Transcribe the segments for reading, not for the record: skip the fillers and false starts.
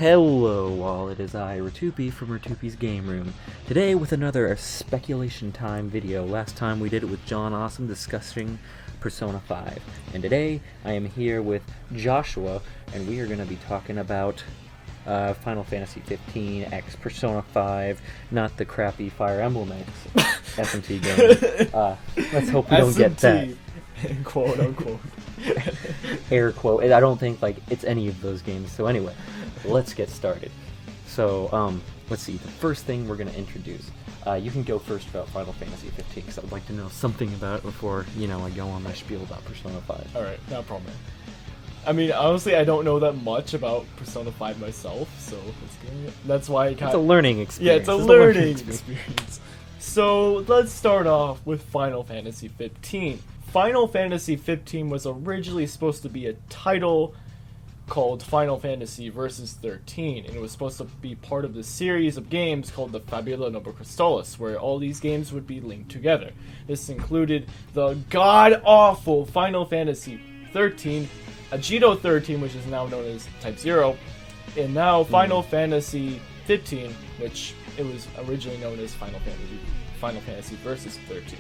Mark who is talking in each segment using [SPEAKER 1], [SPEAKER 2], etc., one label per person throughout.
[SPEAKER 1] Hello all, it is I, Ratupi from Ratupi's Game Room. Today with another Speculation Time video. Last time we did it with John Awesome discussing Persona 5. And today I am here with Joshua, and we are going to be talking about Final Fantasy 15 X Persona 5, not the crappy Fire Emblem X SMT game. Let's hope we don't get that.
[SPEAKER 2] Quote unquote.
[SPEAKER 1] Air quote. I don't think it's any of those games. So anyway, let's get started. So let's see. The first thing we're gonna introduce. You can go first about Final Fantasy 15 because I would like to know something about it before I go on my spiel about Persona 5.
[SPEAKER 2] All right, no problem. I mean, honestly, I don't know that much about Persona 5 myself, so that's why it's
[SPEAKER 1] a learning experience.
[SPEAKER 2] Yeah, it's a learning experience. So let's start off with Final Fantasy 15. Final Fantasy 15 was originally supposed to be a title called Final Fantasy Versus 13, and it was supposed to be part of the series of games called the Fabula Nova Crystallis, where all these games would be linked together. This included the god-awful Final Fantasy 13, Agito 13, which is now known as Type 0, and now Final Fantasy 15, which it was originally known as Final Fantasy Versus 13.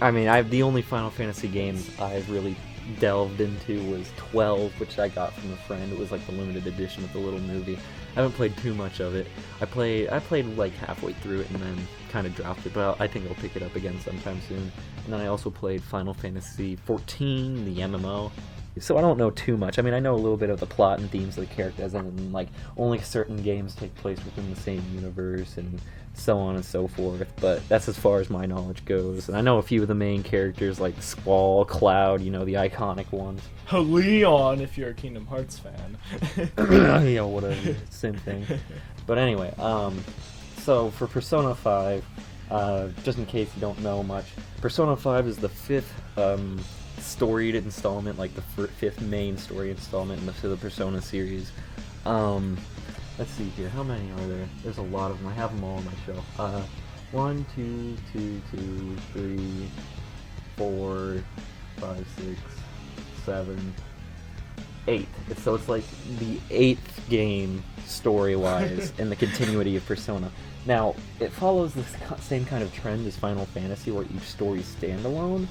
[SPEAKER 1] I mean, the only Final Fantasy games I've really delved into was 12, which I got from a friend. It was like the limited edition of the little movie. I haven't played too much of it. I played like halfway through it and then kind of dropped it, but I think I'll pick it up again sometime soon. And then I also played Final Fantasy 14, the MMO. So I don't know too much. I mean, I know a little bit of the plot and themes of the characters, and only certain games take place within the same universe and so on and so forth, but that's as far as my knowledge goes. And I know a few of the main characters like Squall, Cloud, the iconic ones.
[SPEAKER 2] Leon, if you're a Kingdom Hearts fan.
[SPEAKER 1] Yeah, whatever, same thing. But anyway, so for Persona 5, just in case you don't know much, Persona 5 is the fifth storied installment, like the fifth main story installment in the Persona series. Let's see here, how many are there? There's a lot of them. I have them all on my shelf. 1, 2, 3, 4, 5, 6, 7, 8. So it's like the 8th game story-wise in the continuity of Persona. Now, it follows the same kind of trend as Final Fantasy, where each story is standalone,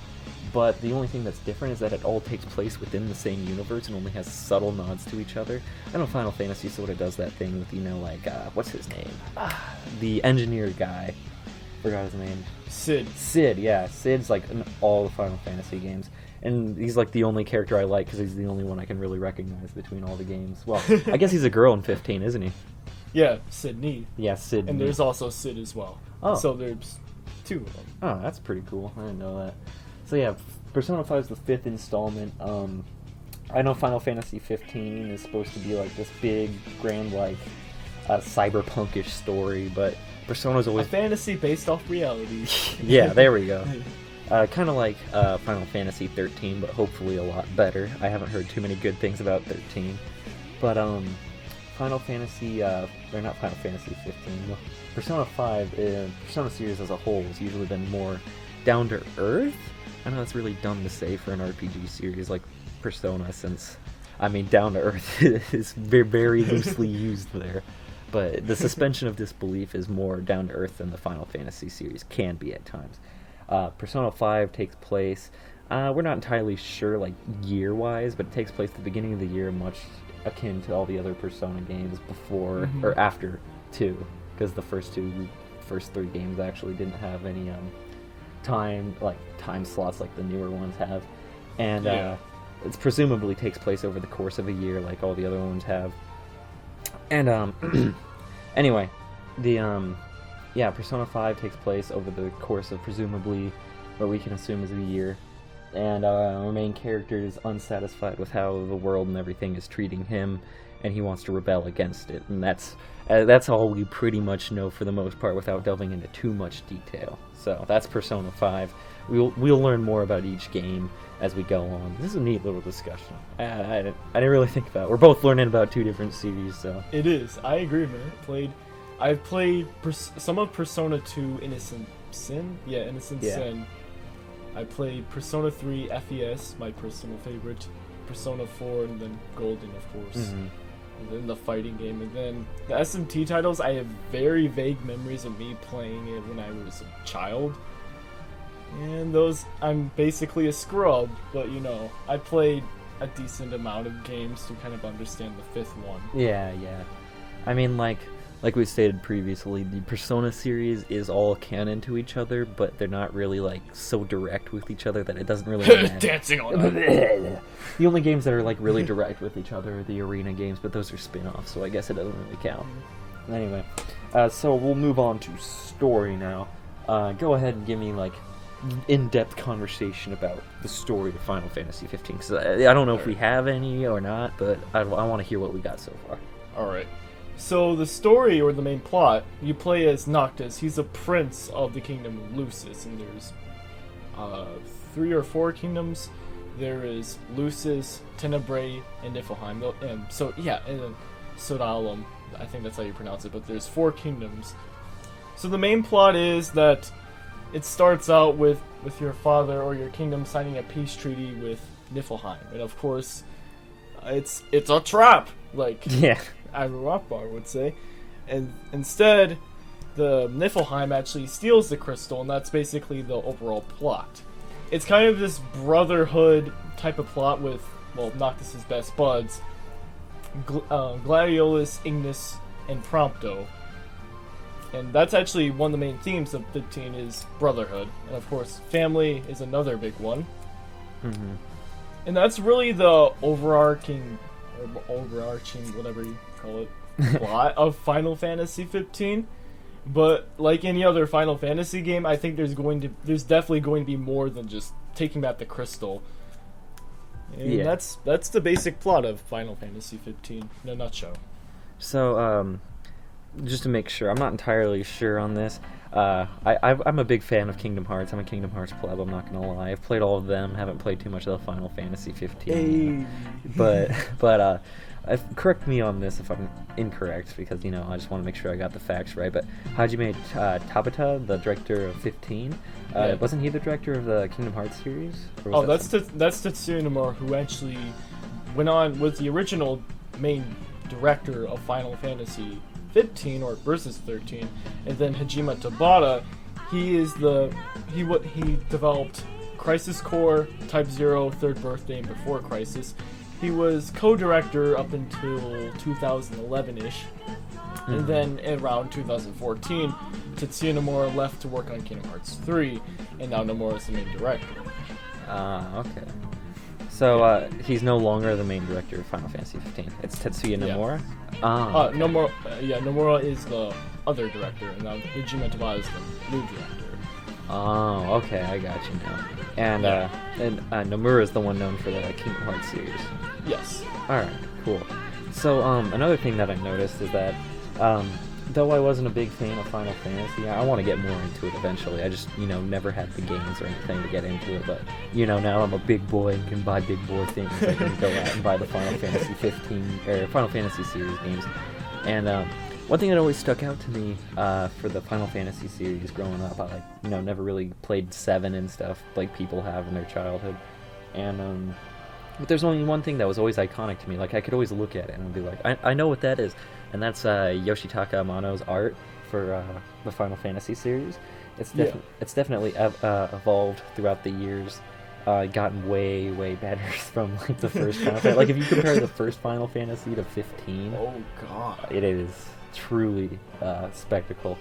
[SPEAKER 1] but the only thing that's different is that it all takes place within the same universe and only has subtle nods to each other. I know Final Fantasy sort of does that thing with, what's his name? The engineer guy. Forgot his name. Sid, yeah. Sid's in all the Final Fantasy games. And he's the only character I like because he's the only one I can really recognize between all the games. Well, I guess he's a girl in 15, isn't he?
[SPEAKER 2] Yeah, Sid Nyth.
[SPEAKER 1] Yeah, Sid.
[SPEAKER 2] And there's also Sid as well.
[SPEAKER 1] Oh.
[SPEAKER 2] So there's 2 of them.
[SPEAKER 1] Oh, that's pretty cool. I didn't know that. So yeah, Persona 5 is the 5th installment. I know Final Fantasy 15 is supposed to be this big, grand, cyberpunkish story, but Persona's always...
[SPEAKER 2] A fantasy based off reality.
[SPEAKER 1] Yeah, there we go. Kind of like Final Fantasy 13, but hopefully a lot better. I haven't heard too many good things about 13. But, Final Fantasy, or not Final Fantasy 15, no. Persona 5, Persona series as a whole has usually been more down-to-earth. I know that's really dumb to say for an RPG series like Persona, since, down-to-earth is very, very loosely used there. But the suspension of disbelief is more down-to-earth than the Final Fantasy series can be at times. Persona 5 takes place, we're not entirely sure, year-wise, but it takes place at the beginning of the year, much akin to all the other Persona games before, or after 2, because the first 3 games actually didn't have any, time slots like the newer ones have, and it presumably takes place over the course of a year like all the other ones have. And anyway, the Persona 5 takes place over the course of presumably what we can assume is a year, and our main character is unsatisfied with how the world and everything is treating him, and he wants to rebel against it, and that's all we pretty much know for the most part without delving into too much detail. So that's Persona 5. We'll learn more about each game as we go on. This is a neat little discussion. I didn't really think about it. We're both learning about 2 different series, so...
[SPEAKER 2] It is. I agree, man. I've played some of Persona 2 Innocent Sin. Yeah, Innocent Sin. I played Persona 3 FES, my personal favorite. Persona 4, and then Golden, of course. and then the fighting game, and then the SMT titles. I have very vague memories of me playing it when I was a child, and those I'm basically a scrub. But I played a decent amount of games to kind of understand the fifth one.
[SPEAKER 1] Yeah. I mean, like we stated previously, the Persona series is all canon to each other, but they're not really like so direct with each other that it doesn't really matter.
[SPEAKER 2] Dancing on
[SPEAKER 1] The only games that are like really direct with each other are the arena games, but those are spin-offs, so I guess it doesn't really count. Anyway, so we'll move on to story now. Go ahead and give me like in-depth conversation about the story of Final Fantasy 15, because I don't know if we have any or not, but I want to hear what we got so far.
[SPEAKER 2] Alright. So the story, or the main plot, you play as Noctis. He's a prince of the kingdom of Lucis, and there's 3 or 4 kingdoms. There is Lucis, Tenebrae, and Niflheim. And then Sodalum. I think that's how you pronounce it, but there's 4 kingdoms. So the main plot is that it starts out with your father or your kingdom signing a peace treaty with Niflheim. And of course, it's a trap! Like...
[SPEAKER 1] Yeah.
[SPEAKER 2] Rockbar would say, and instead the Niflheim actually steals the crystal, and that's basically the overall plot. It's kind of this brotherhood type of plot with, Noctis' best buds, Gladiolus, Ignis, and Prompto. And that's actually one of the main themes of 15 is brotherhood, and of course family is another big one.
[SPEAKER 1] Mm-hmm.
[SPEAKER 2] And that's really the overarching whatever you call it, plot of Final Fantasy 15. But like any other Final Fantasy game, I think there's definitely going to be more than just taking back the crystal. And that's the basic plot of Final Fantasy 15 in a nutshell.
[SPEAKER 1] So, just to make sure, I'm not entirely sure on this. I'm a big fan of Kingdom Hearts. I'm a Kingdom Hearts pleb, I'm not gonna lie. I've played all of them, haven't played too much of the Final Fantasy 15. But correct me on this if I'm incorrect, because, I just want to make sure I got the facts right. But Hajime Tabata, the director of 15, wasn't he the director of the Kingdom Hearts series?
[SPEAKER 2] That's Tetsuya Nomura, who actually went on with the original main director of Final Fantasy 15 or versus 13, and then Hajime Tabata, he developed Crisis Core, Type 0, Third Birthday, and Before Crisis. He was co-director up until 2011-ish, and then around 2014, Tetsuya Nomura left to work on Kingdom Hearts 3, and now Nomura is the main director.
[SPEAKER 1] Okay. So he's no longer the main director of Final Fantasy 15. It's Tetsuya Nomura?
[SPEAKER 2] Okay. Nomura is the other director, and now Hajime Tabata is the new director.
[SPEAKER 1] Oh, okay, I got you now. And Nomura is the one known for the Kingdom Hearts series.
[SPEAKER 2] Yes.
[SPEAKER 1] Alright, cool. So, another thing that I noticed is that, though I wasn't a big fan of Final Fantasy, I want to get more into it eventually. I just, never had the games or anything to get into it, but, now I'm a big boy and can buy big boy things. I can go out and buy the Final Fantasy 15, or Final Fantasy series games. And, one thing that always stuck out to me, for the Final Fantasy series growing up, I, never really played 7 and stuff like people have in their childhood. And, but there's only one thing that was always iconic to me. Like, I could always look at it and I'd be like, I know what that is. And that's Yoshitaka Amano's art for the Final Fantasy series. It's definitely evolved throughout the years, gotten way, way better from like the first Final Fantasy. Like, if you compare the first Final Fantasy to 15,
[SPEAKER 2] oh god,
[SPEAKER 1] it is truly spectacle.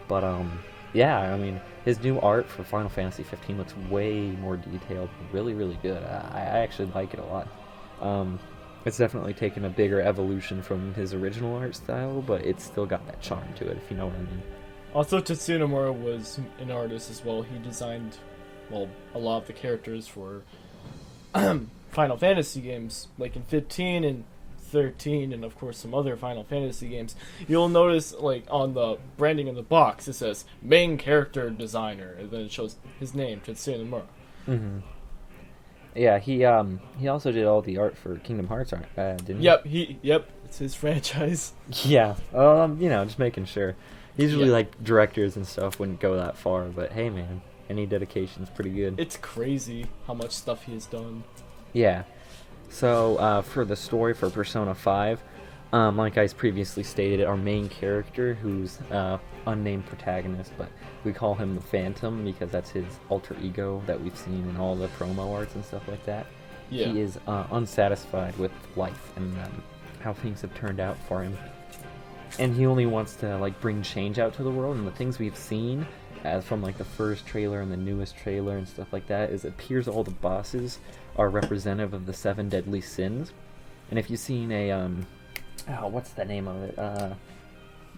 [SPEAKER 1] But I mean, his new art for Final Fantasy 15 looks way more detailed, really, really good. I actually like it a lot. It's definitely taken a bigger evolution from his original art style, but it's still got that charm to it, if you know what I mean.
[SPEAKER 2] Also, Tetsuya Nomura was an artist as well. He designed, a lot of the characters for Final Fantasy games, like in 15 and 13, and of course some other Final Fantasy games. You'll notice, like, on the branding of the box, it says main character designer, and then it shows his name, Tetsuya Nomura.
[SPEAKER 1] Mm-hmm. Yeah, he also did all the art for Kingdom Hearts, didn't he?
[SPEAKER 2] Yep, it's his franchise.
[SPEAKER 1] Yeah, just making sure. Usually, like, directors and stuff wouldn't go that far, but hey, man, any dedication's pretty good.
[SPEAKER 2] It's crazy how much stuff he has done.
[SPEAKER 1] Yeah. So, for the story for Persona 5, Like I previously stated, our main character, who's unnamed protagonist, but we call him the Phantom because that's his alter ego that we've seen in all the promo arts and stuff like that.
[SPEAKER 2] Yeah.
[SPEAKER 1] He is unsatisfied with life and how things have turned out for him, and he only wants to like bring change out to the world. And the things we've seen, as from like the first trailer and the newest trailer and stuff like that, is it appears all the bosses are representative of the 7 deadly sins. And if you've seen a what's the name of it?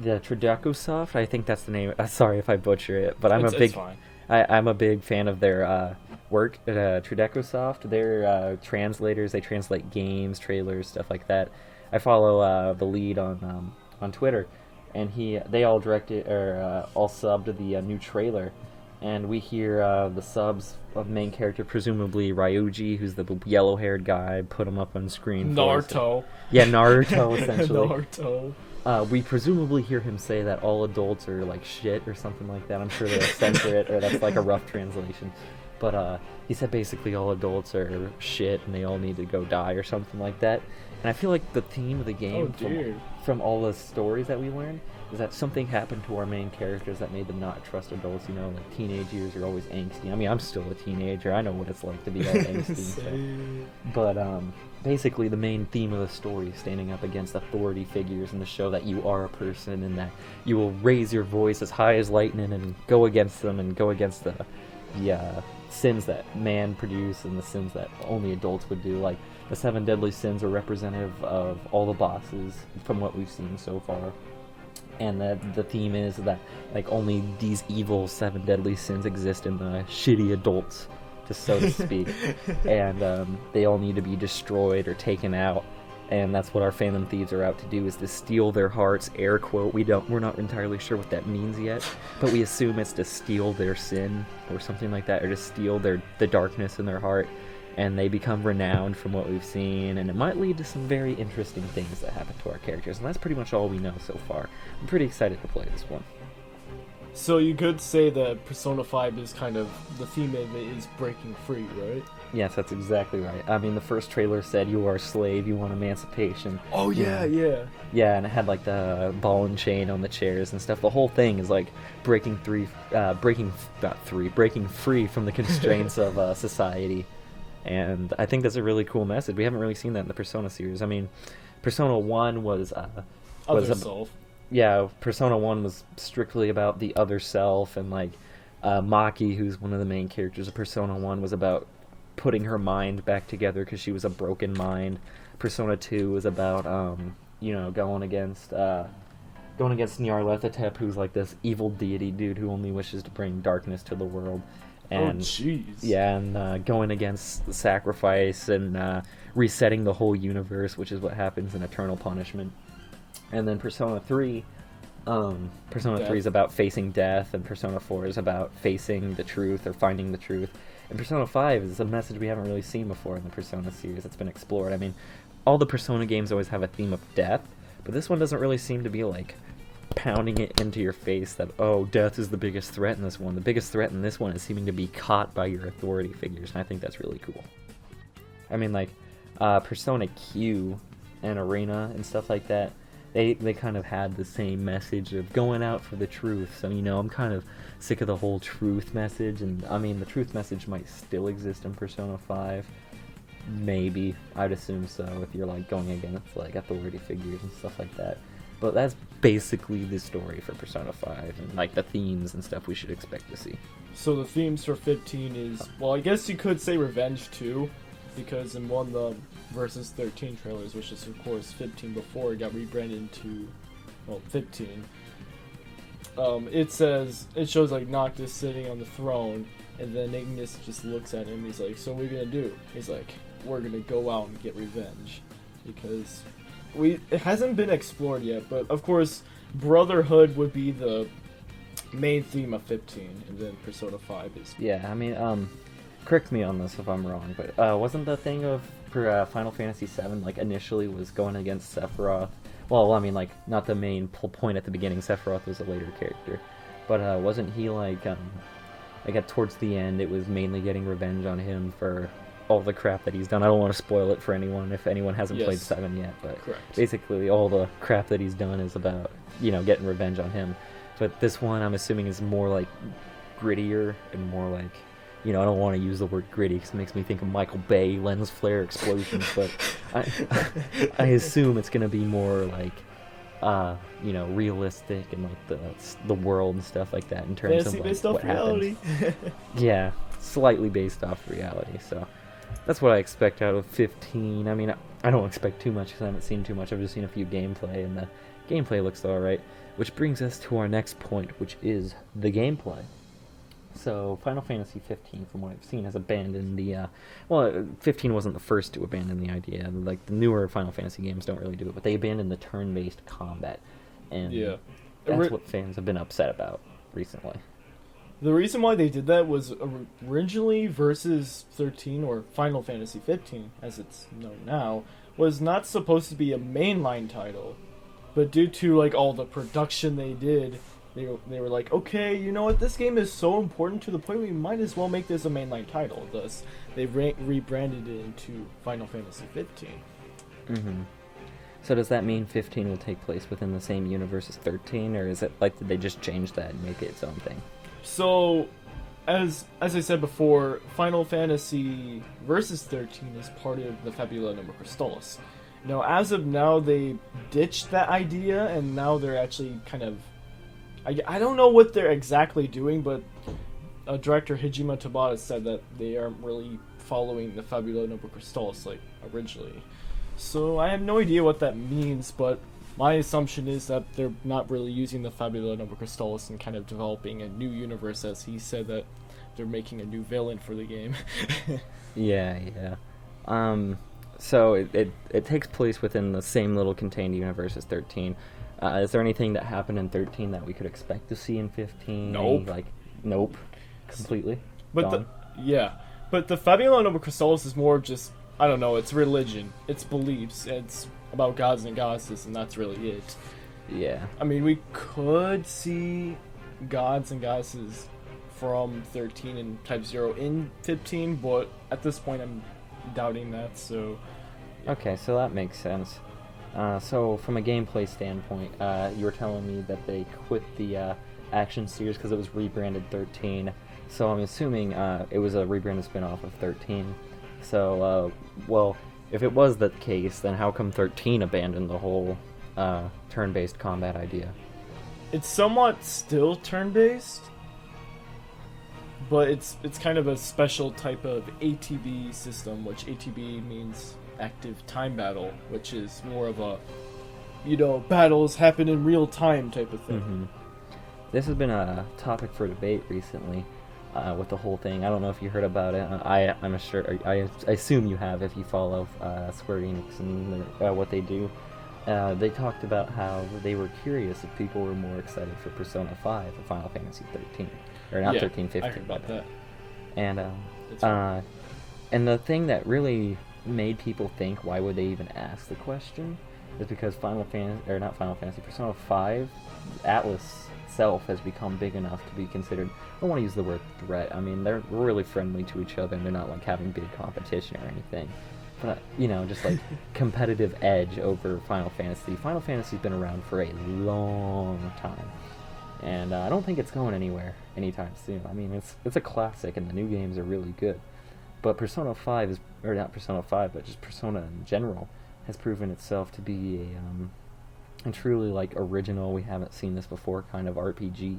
[SPEAKER 1] The Tridacosoft, I think that's the name. Sorry if I butcher it, but I'm a big fan of their work at Tridacosoft. They're translators. They translate games, trailers, stuff like that. I follow the lead on Twitter, and they all directed or all subbed the new trailer, and we hear the subs of the main character, presumably Ryuji, who's the yellow-haired guy. Put him up on screen.
[SPEAKER 2] Naruto.
[SPEAKER 1] Yeah, Naruto essentially.
[SPEAKER 2] Naruto.
[SPEAKER 1] We presumably hear him say that all adults are like shit or something like that. I'm sure they'll censor it, or that's like a rough translation. But he said basically all adults are shit and they all need to go die or something like that. And I feel like the theme of the game, from all the stories that we learned, is that something happened to our main characters that made them not trust adults. You know, like teenage years are always angsty. I mean, I'm still a teenager. I know what it's like to be all angsty and stuff. But basically the main theme of the story is standing up against authority figures and to show that you are a person and that you will raise your voice as high as lightning and go against them and go against the sins that man produce and the sins that only adults would do. Like the 7 deadly sins are representative of all the bosses from what we've seen so far. And the theme is that like only these evil 7 deadly sins exist in the shitty adults, just so to speak. And they all need to be destroyed or taken out. And that's what our Phantom Thieves are out to do, is to steal their hearts, air quote. We're not entirely sure what that means yet, but we assume it's to steal their sin or something like that, or to steal the darkness in their heart. And they become renowned from what we've seen, and it might lead to some very interesting things that happen to our characters, and that's pretty much all we know so far. I'm pretty excited to play this one.
[SPEAKER 2] So you could say that Persona 5 is kind of, the theme of it is breaking free, right?
[SPEAKER 1] Yes, that's exactly right. I mean, the first trailer said you are a slave, you want emancipation.
[SPEAKER 2] Oh yeah.
[SPEAKER 1] Yeah, and it had like the ball and chain on the chairs and stuff. The whole thing is like breaking free from the constraints of society. And I think that's a really cool message. We haven't really seen that in the Persona series. I mean, Persona 1 was
[SPEAKER 2] Other self.
[SPEAKER 1] Yeah, Persona 1 was strictly about the other self, and like Maki, who's one of the main characters of Persona 1, was about putting her mind back together because she was a broken mind. Persona 2 was about going against Nyarlathotep, who's like this evil deity dude who only wishes to bring darkness to the world. And, and going against the sacrifice and resetting the whole universe, which is what happens in Eternal Punishment. And then Persona 3 is about facing death, and Persona 4 is about facing the truth or finding the truth. And Persona 5 is a message we haven't really seen before in the Persona series that's been explored. I mean, all the Persona games always have a theme of death, but this one doesn't really seem to be like pounding it into your face that, oh, death is the biggest threat in this one. The biggest threat in this one is seeming to be caught by your authority figures, and I think that's really cool. I mean, like, Persona Q and Arena and stuff like that, they kind of had the same message of going out for the truth. So, I'm kind of sick of the whole truth message, and, I mean, the truth message might still exist in Persona 5. Maybe. I'd assume so, if you're, like, going against, like, authority figures and stuff like that. But that's basically the story for Persona 5, and like the themes and stuff we should expect to see.
[SPEAKER 2] So the themes for 15 is, well, I guess you could say revenge too, because in one of the Versus 13 trailers, which is of course 15 before it got rebranded into, 15, it shows like Noctis sitting on the throne, and then Ignis just looks at him, he's like, so what are you gonna do? He's like, we're gonna go out and get revenge, because it hasn't been explored yet, but of course Brotherhood would be the main theme of 15, and then Persona 5 is...
[SPEAKER 1] Yeah, I mean, correct me on this if I'm wrong, but wasn't the thing of Final Fantasy VII, like, initially was going against Sephiroth? Well, I mean, like, not the main point at the beginning. Sephiroth was a later character. But wasn't he, like, towards the end, it was mainly getting revenge on him for all the crap that he's done. I don't want to spoil it for anyone if anyone hasn't played
[SPEAKER 2] Yes.
[SPEAKER 1] 7 yet, but
[SPEAKER 2] Correct.
[SPEAKER 1] basically all the crap that he's done is about, getting revenge on him. But this one, I'm assuming, is more like grittier and more like, I don't want to use the word gritty because it makes me think of Michael Bay lens flare explosions, but I assume it's going to be more like, realistic and like the world and stuff like that in terms of like,
[SPEAKER 2] based off
[SPEAKER 1] what
[SPEAKER 2] reality.
[SPEAKER 1] happens. Yeah, slightly based off reality, so that's what I expect out of 15. I mean, I don't expect too much because I haven't seen too much. I've just seen a few gameplay, and the gameplay looks alright, which brings us to our next point, which is the gameplay. So, Final Fantasy 15, from what I've seen, has abandoned the, 15 wasn't the first to abandon the idea. Like, the newer Final Fantasy games don't really do it, but they abandoned the turn-based combat. And
[SPEAKER 2] Yeah.
[SPEAKER 1] that's what fans have been upset about recently.
[SPEAKER 2] The reason why they did that was originally Versus 13, or Final Fantasy 15, as it's known now, was not supposed to be a mainline title. But due to, like, all the production they did, they were like, okay, you know what, this game is so important to the point we might as well make this a mainline title. Thus, they rebranded it into Final Fantasy 15.
[SPEAKER 1] Mm-hmm. So does that mean 15 will take place within the same universe as 13, or is it like, did they just change that and make it its own thing?
[SPEAKER 2] So, as I said before, Final Fantasy Versus 13 is part of the Fabula Nova Crystallis. Now, as of now, they ditched that idea, and now they're actually kind of... I don't know what they're exactly doing, but director Hajime Tabata said that they aren't really following the Fabula Nova Crystallis like originally. So I have no idea what that means, but my assumption is that they're not really using the Fabula Nova Crystallis and kind of developing a new universe, as he said that they're making a new villain for the game.
[SPEAKER 1] Yeah. So it takes place within the same little contained universe as 13. Is there anything that happened in 13 that we could expect to see in 15?
[SPEAKER 2] Nope.
[SPEAKER 1] Nope. Completely?
[SPEAKER 2] But But the Fabula Nova Crystallis is more of just, I don't know, it's religion, it's beliefs, it's about gods and goddesses, and that's really it.
[SPEAKER 1] Yeah.
[SPEAKER 2] I mean, we could see gods and goddesses from 13 and Type 0 in 15, but at this point I'm doubting that, so...
[SPEAKER 1] Okay, so that makes sense. So from a gameplay standpoint, you were telling me that they quit the action series because it was rebranded 13. So I'm assuming it was a rebranded spin-off of 13. So, if it was the case, then how come 13 abandoned the whole turn-based combat idea?
[SPEAKER 2] It's somewhat still turn-based, but it's kind of a special type of ATB system, which ATB means active time battle, which is more of a, battles happen in real time type of thing.
[SPEAKER 1] Mm-hmm. This has been a topic for debate recently with the whole thing. I don't know if you heard about it. I'm sure. I assume you have if you follow Square Enix and what they do. They talked about how they were curious if people were more excited for Persona 5 or Final Fantasy 13. Or not 13, 15.
[SPEAKER 2] I heard about that.
[SPEAKER 1] And,
[SPEAKER 2] Right.
[SPEAKER 1] and the thing that really made people think, why would they even ask the question, is because Persona 5, Atlas itself has become big enough to be considered, I don't want to use the word threat, I mean, they're really friendly to each other and they're not like having big competition or anything. But, just like competitive edge over Final Fantasy. Final Fantasy's been around for a long time. And I don't think it's going anywhere anytime soon. I mean, it's a classic and the new games are really good. But Persona 5 not Persona 5, but just Persona in general, has proven itself to be a truly like original, we haven't seen this before kind of RPG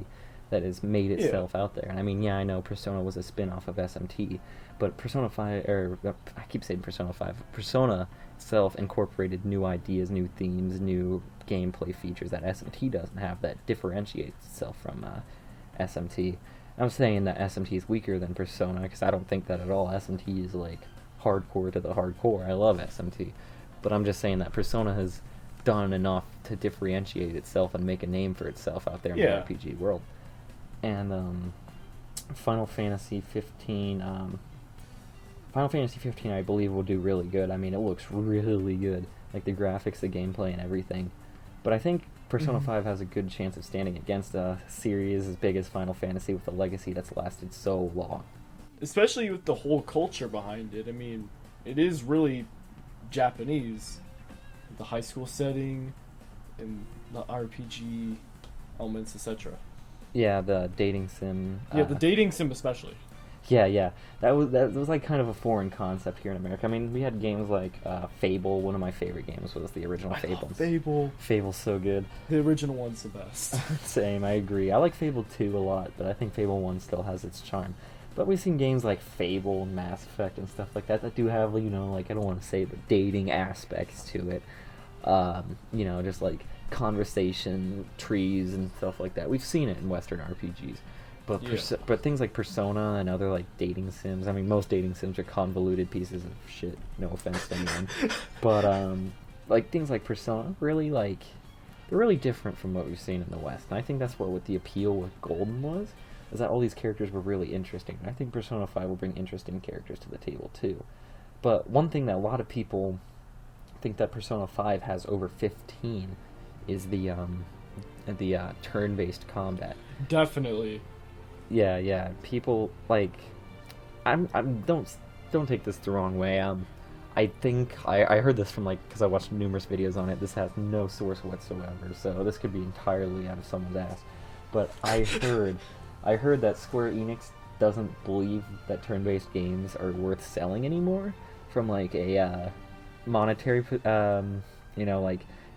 [SPEAKER 1] that has made itself out there. And I mean, I know Persona was a spin-off of SMT, but Persona 5, I keep saying Persona 5, Persona itself incorporated new ideas, new themes, new gameplay features that SMT doesn't have that differentiates itself from SMT. I'm saying that SMT is weaker than Persona because I don't think that at all. SMT is like hardcore to the hardcore. I love SMT, but I'm just saying that Persona has done enough to differentiate itself and make a name for itself out there in the RPG world. And Final Fantasy 15, I believe will do really good. I mean, it looks really good, like the graphics, the gameplay, and everything. But I think Persona 5 has a good chance of standing against a series as big as Final Fantasy with a legacy that's lasted so long.
[SPEAKER 2] especially with the whole culture behind it. I mean, it is really Japanese. The high school setting and the RPG elements, etc.
[SPEAKER 1] Yeah, the dating sim.
[SPEAKER 2] Yeah, the dating sim especially.
[SPEAKER 1] Yeah. That was like kind of a foreign concept here in America. I mean, we had games like Fable. One of my favorite games was the original Fable.
[SPEAKER 2] Fable.
[SPEAKER 1] Fable's so good.
[SPEAKER 2] The original one's the best.
[SPEAKER 1] Same, I agree. I like Fable 2 a lot, but I think Fable 1 still has its charm. But we've seen games like Fable and Mass Effect and stuff like that do have, I don't want to say the dating aspects to it. Just like conversation trees and stuff like that. We've seen it in Western RPGs. But things like Persona and other like dating sims, I mean, most dating sims are convoluted pieces of shit. No offense to anyone, but like things like Persona, really they're really different from what we've seen in the West. And I think that's what the appeal with Golden was, is that all these characters were really interesting. And I think Persona 5 will bring interesting characters to the table too. But one thing that a lot of people think that Persona 5 has over 15 is the turn-based combat.
[SPEAKER 2] Definitely.
[SPEAKER 1] Yeah. People like, don't take this the wrong way. I think I heard this from because I watched numerous videos on it. This has no source whatsoever, so this could be entirely out of someone's ass. But I heard that Square Enix doesn't believe that turn-based games are worth selling anymore, from like a monetary,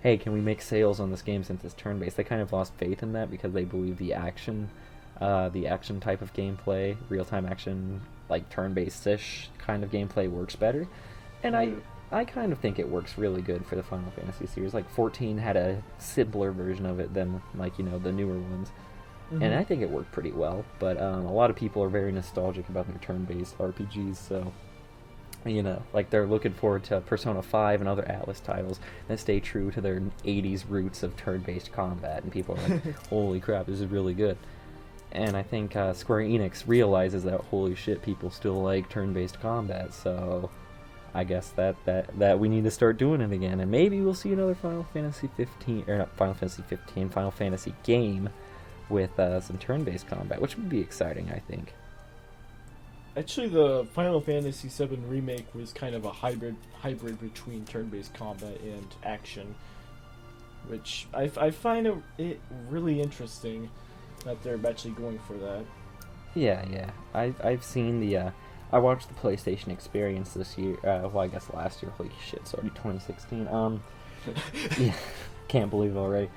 [SPEAKER 1] hey, can we make sales on this game since it's turn-based? They kind of lost faith in that because they believe the action type of gameplay, real-time action, like turn-based-ish kind of gameplay works better. And I kind of think it works really good for the Final Fantasy series. Like 14 had a simpler version of it than the newer ones. Mm-hmm. And I think it worked pretty well. But a lot of people are very nostalgic about their turn-based RPGs, so they're looking forward to Persona 5 and other Atlas titles that stay true to their 80s roots of turn-based combat, and people are like, holy crap, this is really good. And I think Square Enix realizes that, holy shit, people still like turn-based combat, so I guess that we need to start doing it again, and maybe we'll see another Final Fantasy game with some turn-based combat, which would be exciting, I think.
[SPEAKER 2] Actually, the Final Fantasy VII Remake was kind of a hybrid between turn-based combat and action, which I find it really interesting that they're actually going for that. Yeah.
[SPEAKER 1] I've seen I watched the PlayStation Experience this year. I guess last year. Holy shit, it's already 2016. Yeah, can't believe it already.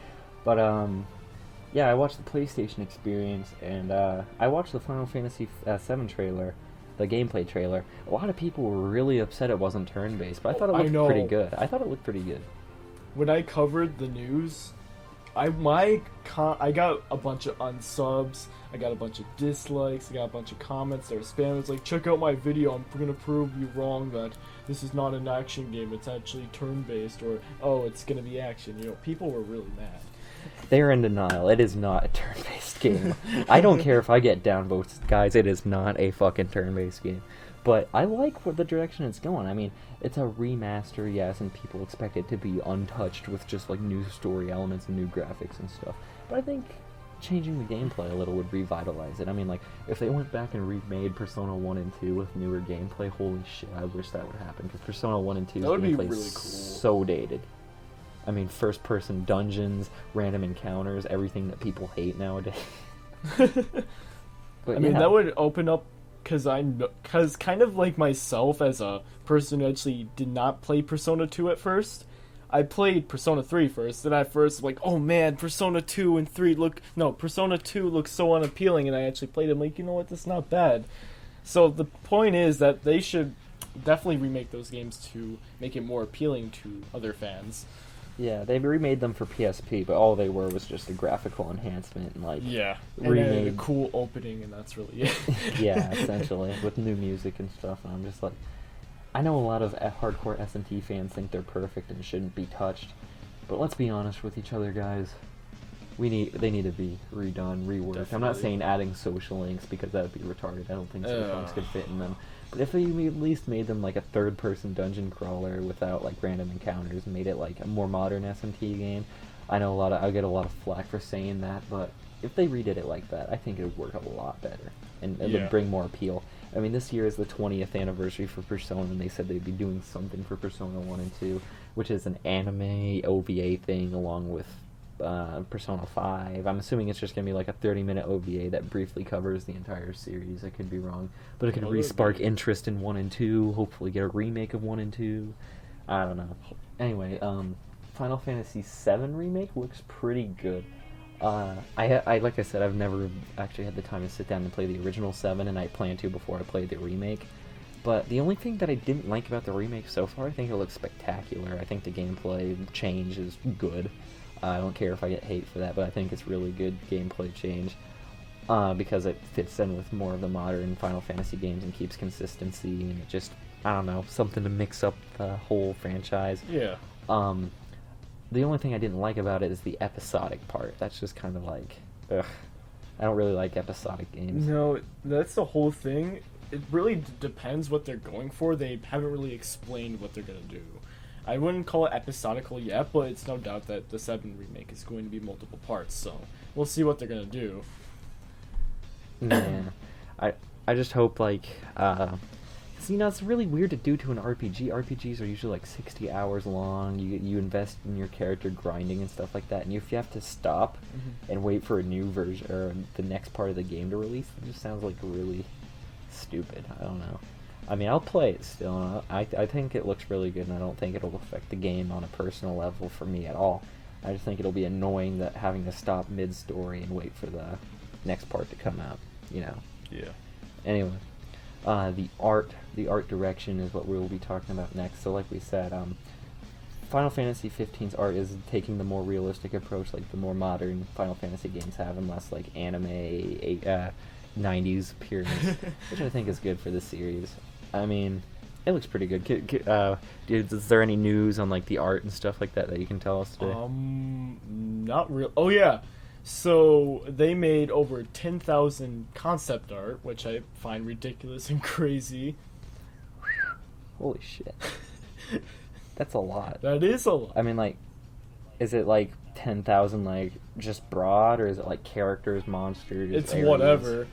[SPEAKER 1] But I watched the PlayStation Experience, and I watched the Final Fantasy VII trailer, the gameplay trailer. A lot of people were really upset it wasn't turn-based, but I thought it looked pretty good. When
[SPEAKER 2] I covered the news, I got a bunch of unsubs, I got a bunch of dislikes, I got a bunch of comments that were spam. It's like, check out my video, I'm gonna prove you wrong that this is not an action game, it's actually turn-based, or, oh, it's gonna be action. People were really mad.
[SPEAKER 1] They're in denial. It is not a turn-based game. I don't care if I get downvotes, guys, it is not a fucking turn-based game. But I like the direction it's going. I mean, it's a remaster, yes, and people expect it to be untouched with just new story elements and new graphics and stuff. But I think changing the gameplay a little would revitalize it. I mean, if they went back and remade Persona 1 and 2 with newer gameplay, holy shit, I wish that would happen, because Persona 1 and 2's gameplay is so dated. I mean, first-person dungeons, random encounters, everything that people hate nowadays. But
[SPEAKER 2] that would open up, because kind of like myself as a person who actually did not play Persona 2 at first, I played Persona 3 first, and at first, oh man, Persona 2 and 3 Persona 2 looks so unappealing, and I actually played it, you know what, that's not bad. So the point is that they should definitely remake those games to make it more appealing to other fans.
[SPEAKER 1] Yeah, they remade them for PSP, but all they were was just a graphical enhancement and
[SPEAKER 2] remade a cool opening, and that's really it.
[SPEAKER 1] Yeah, essentially, with new music and stuff. And I'm just I know a lot of hardcore S&T fans think they're perfect and shouldn't be touched, but let's be honest with each other, guys. They need to be redone, reworked. Definitely. I'm not saying adding social links, because that would be retarded. I don't think social links could fit in them. But if they at least made them a third-person dungeon crawler without random encounters, and made it a more modern S&T game, I know I'll get a lot of flack for saying that, but if they redid it like that, I think it would work a lot better, and it would bring more appeal. I mean, this year is the 20th anniversary for Persona, and they said they'd be doing something for Persona 1 and 2, which is an anime OVA thing along with Persona 5. I'm assuming it's just going to be like a 30-minute OVA that briefly covers the entire series. I could be wrong. But it could re-spark interest in 1 and 2, hopefully get a remake of 1 and 2. I don't know. Anyway, Final Fantasy VII Remake looks pretty good. I like I said, I've never actually had the time to sit down and play the original 7, and I plan to before I play the remake. But the only thing that I didn't like about the remake so far, I think it looks spectacular. I think the gameplay change is good. I don't care if I get hate for that, but I think it's really good gameplay change because it fits in with more of the modern Final Fantasy games and keeps consistency, and it just, I don't know, something to mix up the whole franchise.
[SPEAKER 2] Yeah.
[SPEAKER 1] The only thing I didn't like about it is the episodic part. That's just kind of like, ugh. I don't really like episodic games.
[SPEAKER 2] No, that's the whole thing. It really depends what they're going for. They haven't really explained what they're going to do. I wouldn't call it episodical yet, but it's no doubt that the 7 remake is going to be multiple parts, so we'll see what they're going to do.
[SPEAKER 1] Yeah. I just hope, like, you know, it's really weird to do to an RPG. RPGs are usually like 60 hours long. You invest in your character grinding and stuff like that, and if you have to stop and wait for a new version or the next part of the game to release, it just sounds like really stupid. I don't know. I mean, I'll play it still. I think it looks really good, and I don't think it'll affect the game on a personal level for me at all. I just think it'll be annoying that having to stop mid-story and wait for the next part to come out, you know.
[SPEAKER 2] Yeah.
[SPEAKER 1] Anyway. The art direction is what we will be talking about next. So like we said, Final Fantasy 15's art is taking the more realistic approach like the more modern Final Fantasy games have, and less like anime 90s appearance, which I think is good for the series. I mean, it looks pretty good. Is there any news on like the art and stuff like that you can tell us today?
[SPEAKER 2] Not real. Oh yeah. So they made over 10,000 concept art, which I find ridiculous and crazy.
[SPEAKER 1] Holy shit. That's a lot.
[SPEAKER 2] That is a lot.
[SPEAKER 1] I mean, like, is it like 10,000 like just broad, or is it like characters, monsters?
[SPEAKER 2] It's
[SPEAKER 1] areas?
[SPEAKER 2] whatever.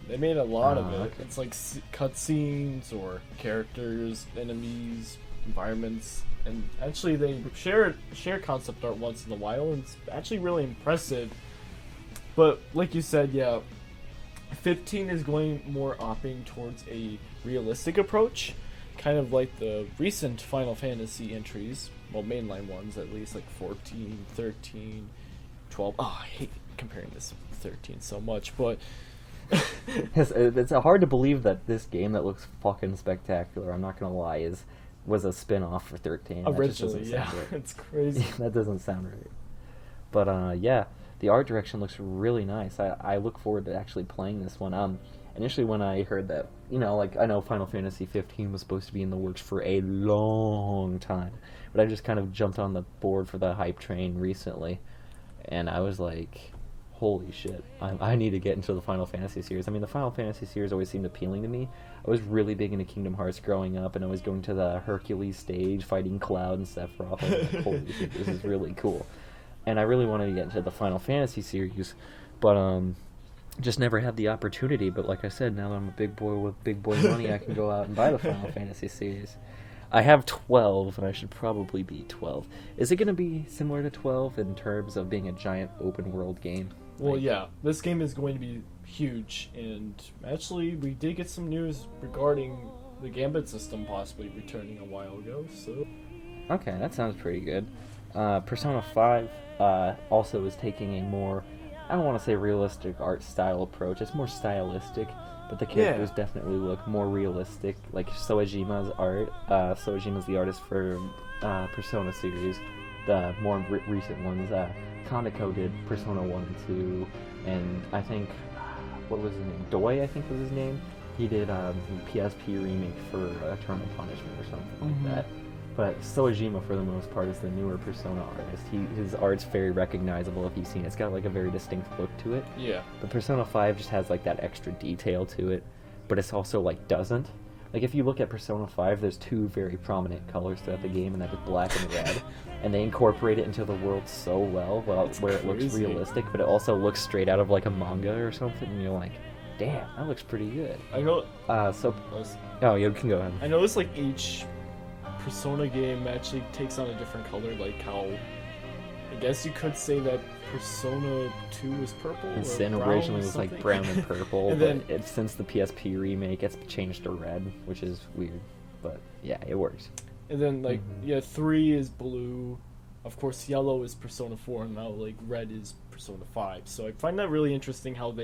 [SPEAKER 2] They made a lot of it.
[SPEAKER 1] Okay.
[SPEAKER 2] It's like cutscenes or characters, enemies, environments. And actually, they share concept art once in a while, and it's actually really impressive. But like you said, yeah, 15 is going more opting towards a realistic approach, kind of like the recent Final Fantasy entries, well, mainline ones at least, like 14, 13, 12. Oh, I hate comparing this with 13 so much, but
[SPEAKER 1] it's hard to believe that this game that looks fucking spectacular, I'm not gonna lie, was a spin-off for 13.
[SPEAKER 2] Originally, yeah.
[SPEAKER 1] Right.
[SPEAKER 2] It's crazy.
[SPEAKER 1] That doesn't sound right. But, yeah, the art direction looks really nice. I look forward to actually playing this one. Initially when I heard that, you know, like, I know Final Fantasy 15 was supposed to be in the works for a long time, but I just kind of jumped on the board for the hype train recently, and I was like, holy shit, I need to get into the Final Fantasy series. I mean, the Final Fantasy series always seemed appealing to me. I was really big into Kingdom Hearts growing up, and I was going to the Hercules stage, fighting Cloud and Sephiroth. I was like, holy shit, this is really cool. And I really wanted to get into the Final Fantasy series, but just never had the opportunity. But like I said, now that I'm a big boy with big boy money, I can go out and buy the Final Fantasy series. I have 12, and I should probably be 12. Is it going to be similar to 12 in terms of being a giant open-world game?
[SPEAKER 2] Well, yeah, this game is going to be huge, and actually, we did get some news regarding the Gambit system possibly returning a while ago, so...
[SPEAKER 1] Okay, that sounds pretty good. Persona 5 also is taking a more, I don't want to say realistic art style approach, it's more stylistic, but the characters definitely look more realistic, like Soejima's art. Soejima's the artist for Persona series, the more recent ones. Kaneko did Persona 1 and 2, and I think, what was his name? Doi, I think was his name. He did PSP remake for Eternal Punishment or something like that. But Soejima, for the most part, is the newer Persona artist. His art's very recognizable if you've seen it. It's got like a very distinct look to it.
[SPEAKER 2] Yeah.
[SPEAKER 1] But Persona 5 just has like that extra detail to it, but it's also like doesn't. Like if you look at Persona 5, there's two very prominent colors throughout the game, and that is black and red. And they incorporate it into the world so well, where it looks realistic, but it also looks straight out of like a manga or something, and you're like, Damn, that looks pretty good.
[SPEAKER 2] I know.
[SPEAKER 1] Oh, you can go ahead.
[SPEAKER 2] I noticed like each Persona game actually takes on a different color. Like how, I guess you could say that Persona 2 was purple.
[SPEAKER 1] And
[SPEAKER 2] or
[SPEAKER 1] Sin
[SPEAKER 2] brown
[SPEAKER 1] originally
[SPEAKER 2] or
[SPEAKER 1] was like
[SPEAKER 2] something.
[SPEAKER 1] brown and purple,
[SPEAKER 2] And
[SPEAKER 1] but
[SPEAKER 2] then-
[SPEAKER 1] since the PSP remake, it's changed to red, which is weird. But yeah, it works.
[SPEAKER 2] And then like 3 is blue. Of course, yellow is Persona 4, and now like red is Persona 5. So I find that really interesting how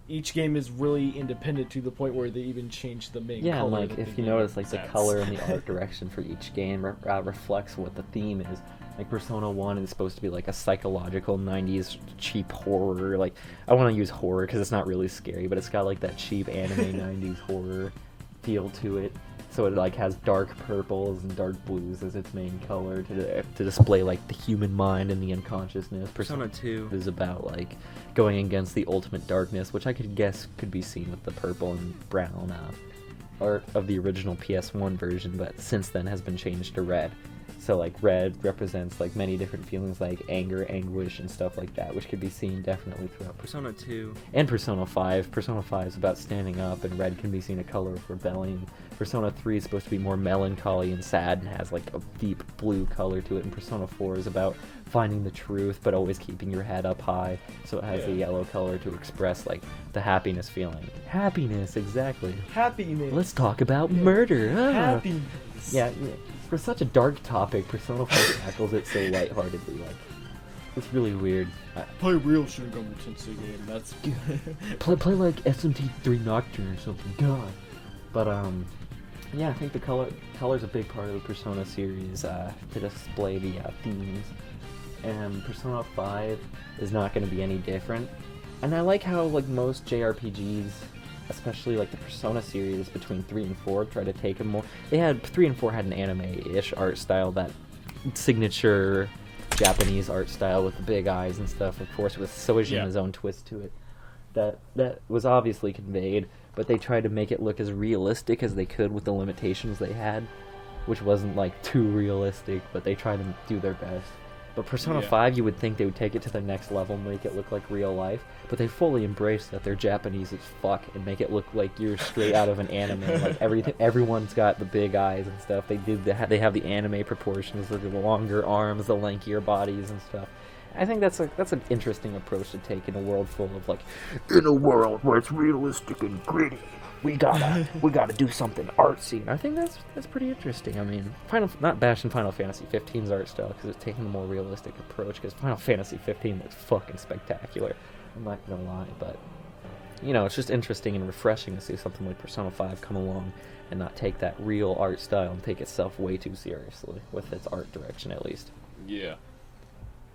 [SPEAKER 2] each game is really independent to the point where they even change the main
[SPEAKER 1] Yeah,
[SPEAKER 2] color.
[SPEAKER 1] and like
[SPEAKER 2] that
[SPEAKER 1] if
[SPEAKER 2] the
[SPEAKER 1] you
[SPEAKER 2] game
[SPEAKER 1] notice, like the
[SPEAKER 2] presents.
[SPEAKER 1] color and the art direction for each game reflects what the theme is. Like Persona 1 is supposed to be like a psychological 90s cheap horror. Like, I want to use horror because it's not really scary, but it's got like that cheap anime 90s horror feel to it. So it like has dark purples and dark blues as its main color to display like the human mind and the unconsciousness. Persona 2 is about like going against the ultimate darkness, which I could guess could be seen with the purple and brown art of the original PS1 version, but since then has been changed to red. So like red represents like many different feelings like anger, anguish, and stuff like that, which could be seen definitely throughout Persona 2 and Persona 5. Persona 5 is about standing up, and red can be seen a color of rebellion. Persona 3 is supposed to be more melancholy and sad and has like a deep blue color to it, and Persona 4 is about finding the truth but always keeping your head up high, so it has a yellow color to express like the happiness feeling. Happiness, exactly.
[SPEAKER 2] Happiness.
[SPEAKER 1] Let's talk about murder. Ah.
[SPEAKER 2] Happiness.
[SPEAKER 1] Yeah, for such a dark topic, Persona 4 tackles it so lightheartedly. Like, it's really weird.
[SPEAKER 2] Play real Shin Meguro Tensei game. That's good.
[SPEAKER 1] Play like SMT3 Nocturne or something. God. But yeah, I think the color's a big part of the Persona series to display the themes. And Persona 5 is not going to be any different. And I like how like most JRPGs, especially like the Persona series between 3 and 4, try to take a more... 3 and 4 had an anime-ish art style, that signature Japanese art style with the big eyes and stuff, of course, with Sojima's own twist to it. That was obviously conveyed, but they tried to make it look as realistic as they could with the limitations they had, which wasn't like too realistic, but they tried to do their best. But Persona 5, you would think they would take it to the next level and make it look like real life, but they fully embrace that they're Japanese as fuck and make it look like you're straight out of an anime. Like everyone's got the big eyes and stuff. They have the anime proportions, the longer arms, the lankier bodies and stuff. I think that's an interesting approach to take in a world full of like, in a world where it's realistic and gritty, we gotta do something artsy. And I think that's pretty interesting. I mean, not bashing Final Fantasy 15's art style because it's taking a more realistic approach. Because Final Fantasy 15 looks fucking spectacular. I'm not gonna lie, but you know, it's just interesting and refreshing to see something like Persona 5 come along and not take that real art style and take itself way too seriously with its art direction, at least.
[SPEAKER 2] Yeah.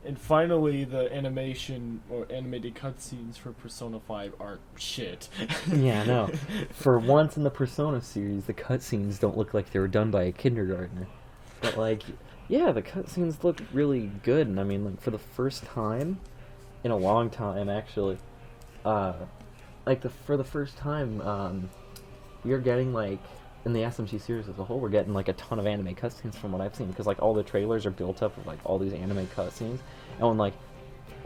[SPEAKER 2] And finally, the animation or animated cutscenes for Persona 5 are shit.
[SPEAKER 1] Yeah, no. For once in the Persona series, the cutscenes don't look like they were done by a kindergartner. But, like, yeah, the cutscenes look really good. And, I mean, like, for the first time in a long time, actually, for the first time, you're getting, like, in the SMG series as a whole, we're getting like a ton of anime cutscenes from what I've seen, because like all the trailers are built up with like all these anime cutscenes, and when like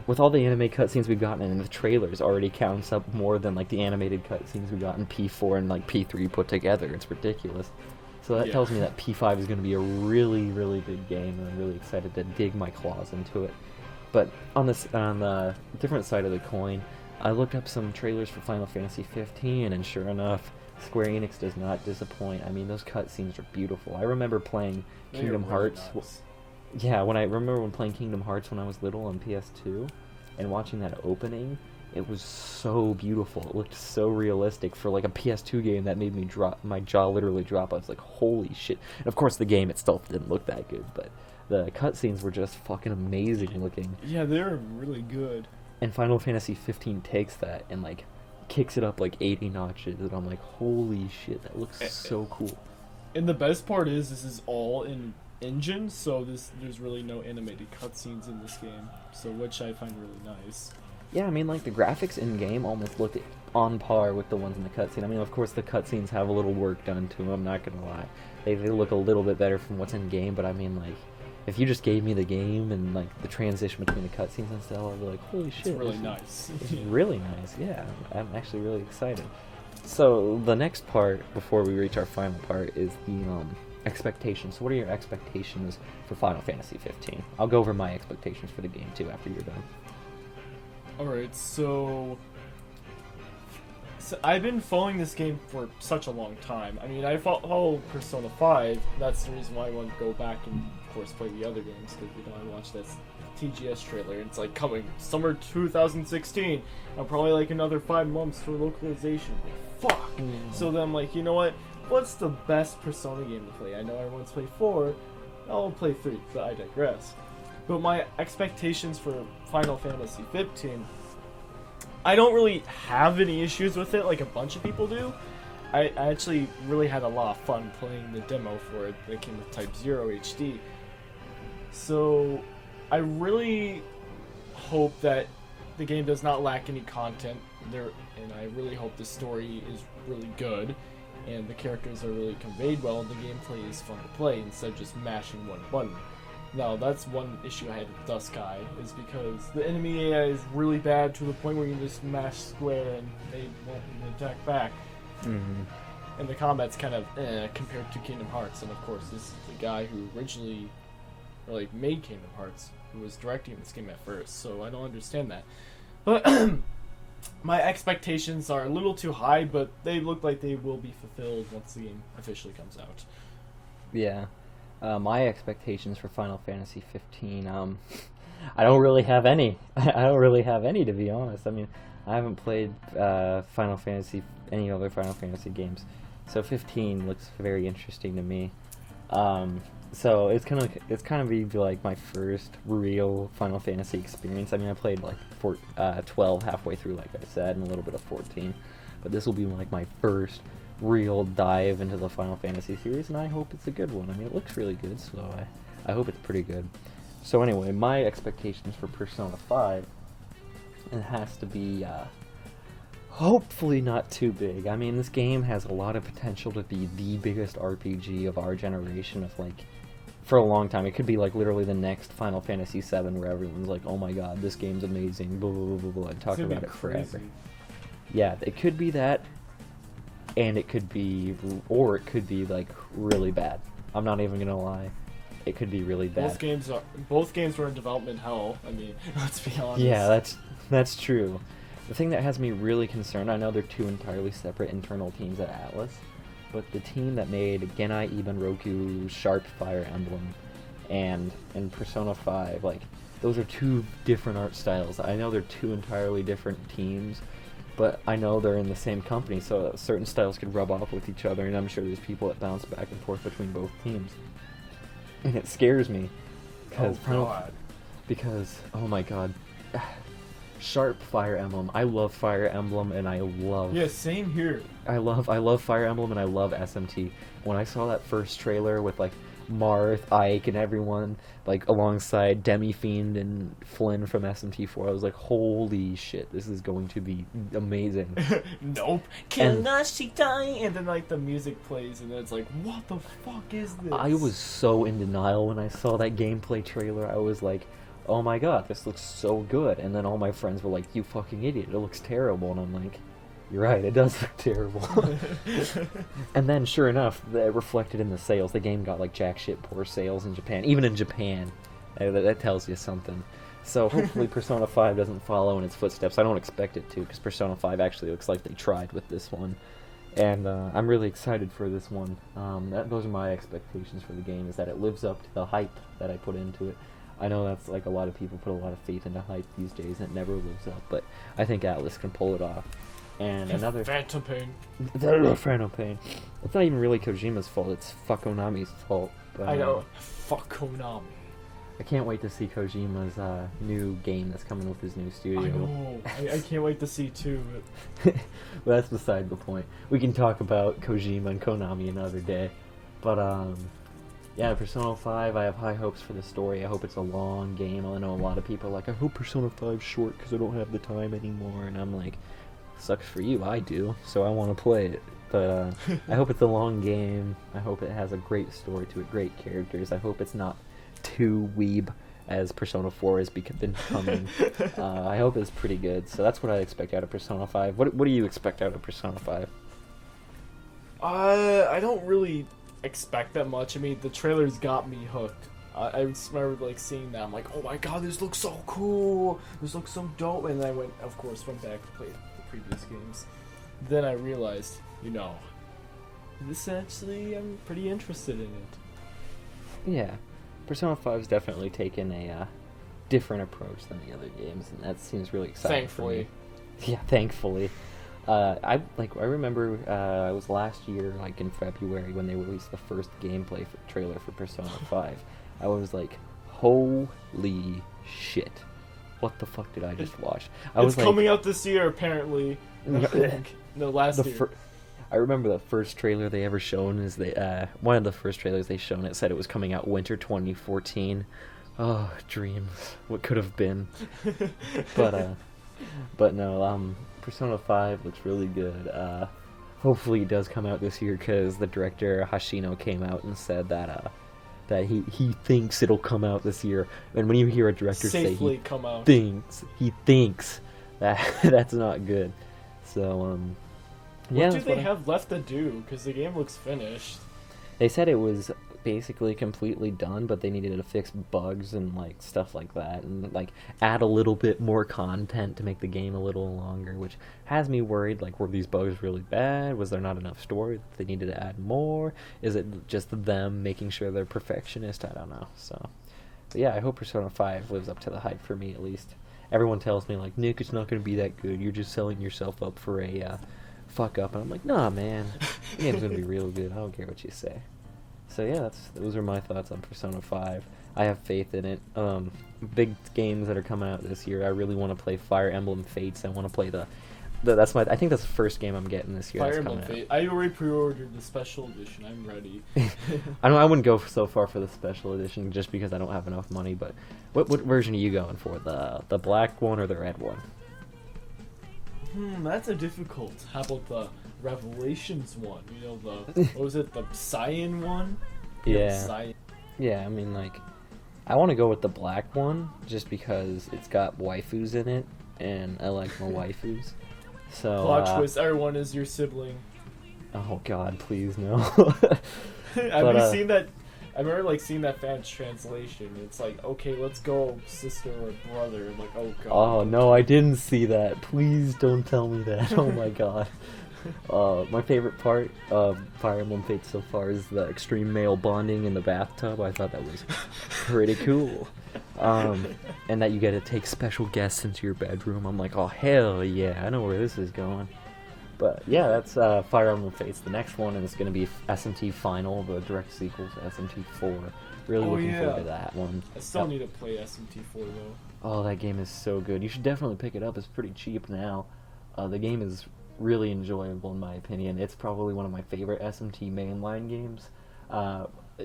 [SPEAKER 1] with all the anime cutscenes we've gotten in the trailers already counts up more than like the animated cutscenes we got in P4 and like P3 put together. It's ridiculous. So that tells me that P5 is going to be a really, really big game, and I'm really excited to dig my claws into it. But on the different side of the coin, I looked up some trailers for Final Fantasy 15, and sure enough, Square Enix does not disappoint. I mean, those cutscenes are beautiful. I remember playing Kingdom Hearts.
[SPEAKER 2] Nice.
[SPEAKER 1] Yeah, when playing Kingdom Hearts when I was little on PS2, and watching that opening, it was so beautiful. It looked so realistic for like a PS2 game. That made me my jaw literally drop. I was like, holy shit. And of course, the game itself didn't look that good, but the cutscenes were just fucking amazing looking.
[SPEAKER 2] Yeah, they're really good.
[SPEAKER 1] And Final Fantasy 15 takes that and like kicks it up like 80 notches, and I'm like, holy shit, that looks so cool.
[SPEAKER 2] And the best part is this is all in engine, so there's really no animated cutscenes in this game, so which I find really nice.
[SPEAKER 1] Yeah, I mean, like, the graphics in-game almost look on par with the ones in the cutscene. I mean, of course, the cutscenes have a little work done to them, I'm not gonna lie. They look a little bit better from what's in-game, but I mean, like, if you just gave me the game and like the transition between the cutscenes and stuff, I'd be like, holy shit.
[SPEAKER 2] It's really nice.
[SPEAKER 1] It's really nice, yeah. I'm actually really excited. So the next part, before we reach our final part, is the expectations. So what are your expectations for Final Fantasy 15? I'll go over my expectations for the game too after you're done.
[SPEAKER 2] Alright, so I've been following this game for such a long time. I mean, I follow Persona 5. That's the reason why I want to go back and, of course, play the other games, because, you know, I watched that TGS trailer, and it's, like, coming summer 2016. I'm probably, like, another 5 months for localization. Like, fuck! So then I'm like, you know what? What's the best Persona game to play? I know everyone's played 4. I'll play 3, but I digress. But my expectations for Final Fantasy 15, I don't really have any issues with it like a bunch of people do. I actually really had a lot of fun playing the demo for it that came with Type 0 HD. So I really hope that the game does not lack any content there, and I really hope the story is really good and the characters are really conveyed well and the gameplay is fun to play instead of just mashing one button. Now, that's one issue I had with Duskai, is because the enemy AI is really bad to the point where you can just mash square and they won't even attack back.
[SPEAKER 1] Mm-hmm.
[SPEAKER 2] And the combat's kind of compared to Kingdom Hearts. And of course, this is the guy who originally made Kingdom Hearts, who was directing this game at first, so I don't understand that. But my expectations are a little too high, but they look like they will be fulfilled once the game officially comes out.
[SPEAKER 1] Yeah. My expectations for Final Fantasy 15, I don't really have any. I don't really have any, to be honest. I mean, I haven't played any other Final Fantasy games, so 15 looks very interesting to me. So it's kind of be like my first real Final Fantasy experience. I mean, I played like 12 halfway through, like I said, and a little bit of 14, but this will be like my first real dive into the Final Fantasy series, and I hope it's a good one. I mean, it looks really good, so I hope it's pretty good. So anyway, my expectations for Persona 5, it has to be hopefully not too big. I mean, this game has a lot of potential to be the biggest RPG of our generation, of like, for a long time. It could be like literally the next Final Fantasy 7, where everyone's like, oh my god, this game's amazing, blah blah blah blah, and talk about it forever. Yeah, it could be that, and it could be, or it could be like really bad. I'm not even gonna lie, it could be really bad.
[SPEAKER 2] Both games were in development hell. I mean, let's be honest.
[SPEAKER 1] Yeah, that's true. The thing that has me really concerned, I know they're two entirely separate internal teams at Atlus, but the team that made Genai Iban Roku, Sharp Fire Emblem, and Persona 5, like, those are two different art styles. I know they're two entirely different teams, but I know they're in the same company, so certain styles could rub off with each other, and I'm sure there's people that bounce back and forth between both teams. And it scares me, because, oh my god, Sharp Fire Emblem. I love Fire Emblem, and I love...
[SPEAKER 2] Yeah, same here.
[SPEAKER 1] I love Fire Emblem, and I love SMT. When I saw that first trailer with, like, Marth, Ike, and everyone, like, alongside Demi-Fiend and Flynn from SMT4, I was like, holy shit, this is going to be amazing.
[SPEAKER 2] Nope. Kinashitai! And then, like, the music plays, and then it's like, what the fuck is this?
[SPEAKER 1] I was so in denial when I saw that gameplay trailer. I was like, oh my god, this looks so good. And then all my friends were like, you fucking idiot, it looks terrible. And I'm like, you're right, it does look terrible. And then, sure enough, that reflected in the sales. The game got like jack shit poor sales in Japan. Even in Japan. That tells you something. So hopefully Persona 5 doesn't follow in its footsteps. I don't expect it to, because Persona 5 actually looks like they tried with this one. And I'm really excited for this one. Those are my expectations for the game, is that it lives up to the hype that I put into it. I know that's like a lot of people put a lot of faith into hype these days, and it never lives up, but I think Atlus can pull it off. And another...
[SPEAKER 2] Phantom Pain.
[SPEAKER 1] Phantom Pain. It's not even really Kojima's fault, it's fuck Konami's fault. But,
[SPEAKER 2] I know. Fuck Konami.
[SPEAKER 1] I can't wait to see Kojima's new game that's coming with his new studio.
[SPEAKER 2] I know. I can't wait to see too.
[SPEAKER 1] But well, that's beside the point. We can talk about Kojima and Konami another day. But yeah, Persona 5, I have high hopes for the story. I hope it's a long game. I know a lot of people are like, I hope Persona 5's short because I don't have the time anymore. And I'm like, sucks for you, I do. So I want to play it. But I hope it's a long game. I hope it has a great story to it, great characters. I hope it's not too weeb as Persona 4 has been becoming. I hope it's pretty good. So that's what I expect out of Persona 5. What do you expect out of Persona 5?
[SPEAKER 2] I don't really expect that much. I mean, the trailers got me hooked. I remember like seeing that. I'm like, oh my god, this looks so cool. This looks so dope. And then I went back to play the previous games. Then I realized, this actually, I'm pretty interested in it.
[SPEAKER 1] Yeah, Persona 5's definitely taken a different approach than the other games, and that seems really exciting.
[SPEAKER 2] Thankfully.
[SPEAKER 1] For me. Yeah, thankfully. I remember it was last year, like in February, when they released the first gameplay trailer for Persona 5. I was like, holy shit. What the fuck did I just watch?
[SPEAKER 2] It's coming out this year, apparently. No, last year.
[SPEAKER 1] I remember the first trailer they ever shown is one of the first trailers they shown. It said it was coming out winter 2014. Oh, dreams! What could have been? But no. Persona 5 looks really good. Hopefully it does come out this year because the director Hashino came out and said that he thinks it'll come out this year. And when you hear a director say he thinks that's not good. So
[SPEAKER 2] what do they have left to do? Because the game looks finished.
[SPEAKER 1] They said it was basically completely done, but they needed to fix bugs and like stuff like that, and like add a little bit more content to make the game a little longer, which has me worried. Like, were these bugs really bad? Was there not enough story that they needed to add more? Is it just them making sure they're perfectionist? I don't know. So, but yeah, I hope Persona 5 lives up to the hype for me at least. Everyone tells me like, Nick, it's not going to be that good. You're just selling yourself up for a fuck up, and I'm like, nah, man, the game's going to be real good. I don't care what you say. So yeah, those are my thoughts on Persona 5. I have faith in it. Big games that are coming out this year. I really want to play Fire Emblem Fates. I want to play I think that's the first game I'm getting this year.
[SPEAKER 2] Fire Emblem Fates. I already pre-ordered the special edition. I'm ready.
[SPEAKER 1] I wouldn't go so far for the special edition just because I don't have enough money. But what version are you going for? The black one or the red one?
[SPEAKER 2] That's a difficult. How about the Revelations one? What was it? The Cyan one?
[SPEAKER 1] Yeah. Yeah, I mean, like, I want to go with the black one just because it's got waifus in it, and I like my waifus. So
[SPEAKER 2] plot twist: everyone is your sibling.
[SPEAKER 1] Oh God, please no.
[SPEAKER 2] Have you seen that? I remember seeing that fan's translation. It's like, okay, let's go, sister or brother. I'm like, oh God.
[SPEAKER 1] Oh no, I didn't see that. Please don't tell me that. Oh my God. My favorite part of Fire Emblem Fates so far is the extreme male bonding in the bathtub. I thought that was pretty cool. And that you get to take special guests into your bedroom. I'm like, oh hell yeah, I know where this is going. But yeah, that's Fire Emblem Fates. The next one is going to be SMT Final, the direct sequel to SMT 4. Really looking forward to that one.
[SPEAKER 2] I still need to play SMT 4 though.
[SPEAKER 1] Oh, that game is so good. You should definitely pick it up. It's pretty cheap now. The game is really enjoyable in my opinion. It's probably one of my favorite SMT mainline games.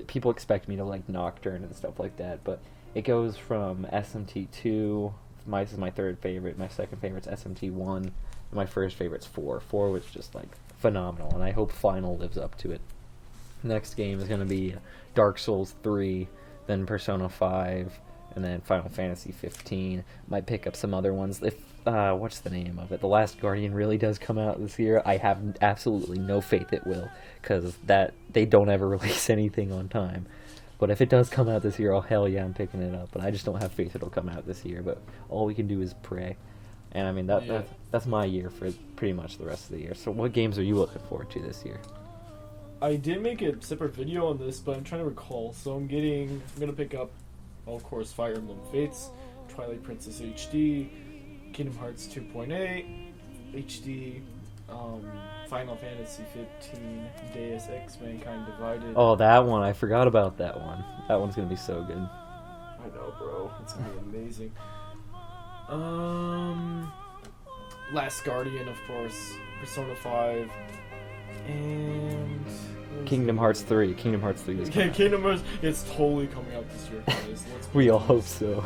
[SPEAKER 1] People expect me to like Nocturne and stuff like that, but it goes from SMT 2, this is my third favorite, my second favorite's SMT 1, and my first favorite's 4. 4 was just like phenomenal, and I hope Final lives up to it. Next game is going to be Dark Souls 3, then Persona 5, and then Final Fantasy 15. Might pick up some other ones if what's the name of it? The Last Guardian really does come out this year. I have absolutely no faith it will, because they don't ever release anything on time. But if it does come out this year, oh hell yeah, I'm picking it up. But I just don't have faith it'll come out this year. But all we can do is pray. And I mean that's my year for pretty much the rest of the year. So what games are you looking forward to this year?
[SPEAKER 2] I did make a separate video on this, but I'm trying to recall. So I'm gonna pick up, of course, Fire Emblem Fates, Twilight Princess HD, Kingdom Hearts 2.8 HD, Final Fantasy 15, Deus Ex Mankind Divided.
[SPEAKER 1] Oh, that one. I forgot about that one. That one's going to be so good.
[SPEAKER 2] I know, bro. It's going to be amazing. Last Guardian, of course, Persona 5, and...
[SPEAKER 1] Kingdom Hearts 3. Kingdom Hearts 3 is coming out.
[SPEAKER 2] Kingdom Hearts, it's totally coming out this year, guys.
[SPEAKER 1] We all hope so.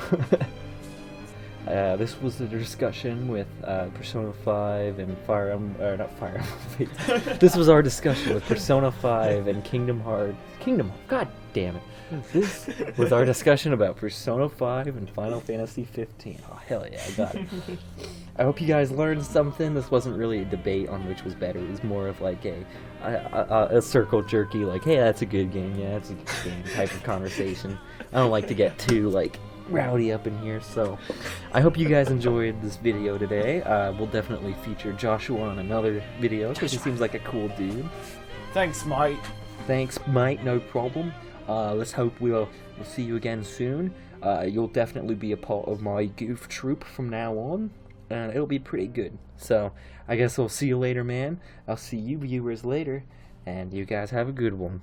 [SPEAKER 1] This was a discussion with Persona 5 and Fire Emblem, not Fire Emblem. This was our discussion with Persona 5 and Kingdom Hearts. God damn it. This was our discussion about Persona 5 and Final Fantasy 15. Oh, hell yeah, I got it. I hope you guys learned something. This wasn't really a debate on which was better. It was more of like a circle jerky, like, hey, that's a good game, yeah, that's a good game type of conversation. I don't like to get too, like, rowdy up in here, so I hope you guys enjoyed this video today. We'll definitely feature Joshua on another video, because he seems like a cool dude.
[SPEAKER 2] Thanks, Mike.
[SPEAKER 1] Thanks, mate, no problem. Let's hope we'll see you again soon. You'll definitely be a part of my goof troop from now on, and it'll be pretty good. So, I guess I'll see you later, man. I'll see you viewers later, and you guys have a good one.